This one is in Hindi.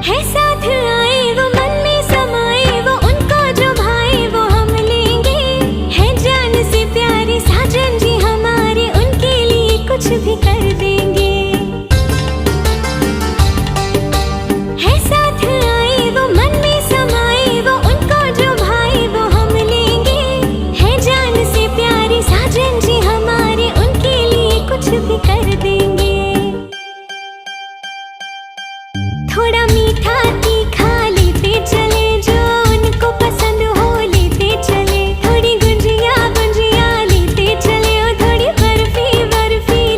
है साथ आए वो मन में समाए, वो उनको जो भाए वो हम लेंगे। है जान से प्यारे साजन जी हमारे, उनके लिए कुछ भी